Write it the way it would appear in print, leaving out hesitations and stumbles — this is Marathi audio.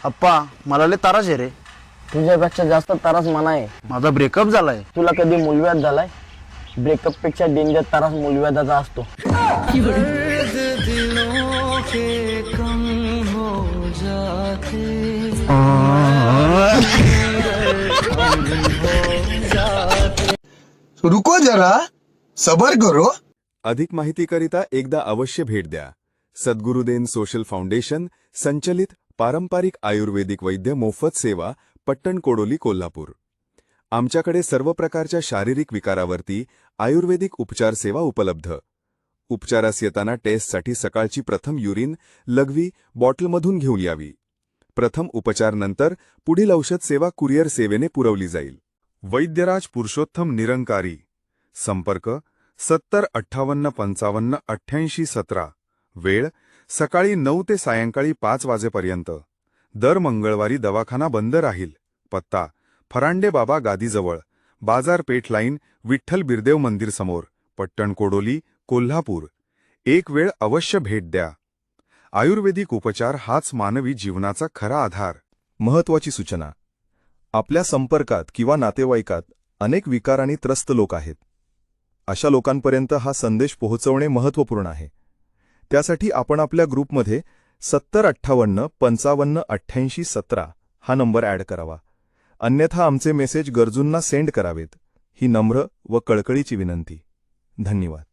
अप्पा मला लय त्रास आहे रे. तुझ्यापेक्षा जास्त त्रास मला आहे. माझा ब्रेकअप झालाय. तुला कधी मूलव्याध झालाय? ब्रेकअप पेक्षा डेंजर त्रास मूलव्याधाचा असतो. रुको जरा, सबर करो. अधिक माहितीकरिता एकदा अवश्य भेट द्या. सद्गुरुदेन सोशल फाउंडेशन संचलित पारंपरिक आयुर्वेदिक वैद्य मोफत सेवा, पट्टण कोडोली, कोल्हापूर. आमच्याकडे सर्व प्रकारच्या शारीरिक विकारावरती आयुर्वेदिक उपचार सेवा उपलब्ध. उपचारास येताना टेस्टसाठी सकाळची प्रथम युरिन लघवी बॉटलमधून घेऊन यावी. प्रथम उपचार नंतर पुढील औषध सेवा कुरिअर सेवेने पुरवली जाईल. वैद्यराज पुरुषोत्तम निरंकारी. संपर्क 7058558817. वेळ सकाळी 9 ते सायंकाळी 5 वाजेपर्यंत. दर मंगळवारी दवाखाना बंद राहील. पत्ता फरांडे बाबा गादीजवळ, बाजारपेठ लाईन, विठ्ठल बिरदेव मंदिर समोर, पट्टण कोडोली, कोल्हापूर. एक वेळ अवश्य भेट द्या. आयुर्वेदिक उपचार हाच मानवी जीवनाचा खरा आधार. महत्त्वाची सूचना. आपल्या संपर्कात किंवा नातेवाईकात अनेक विकारांनी त्रस्त लोक आहेत. अशा लोकांपर्यंत हा संदेश पोहोचवणे महत्त्वपूर्ण आहे. त्यासाठी आपण आपल्या ग्रुपमध्ये 7058558817 हा नंबर ॲड करावा. अन्यथा आमचे मेसेज गरजूंना सेंड करावेत. ही नम्र व कळकळीची विनंती. धन्यवाद.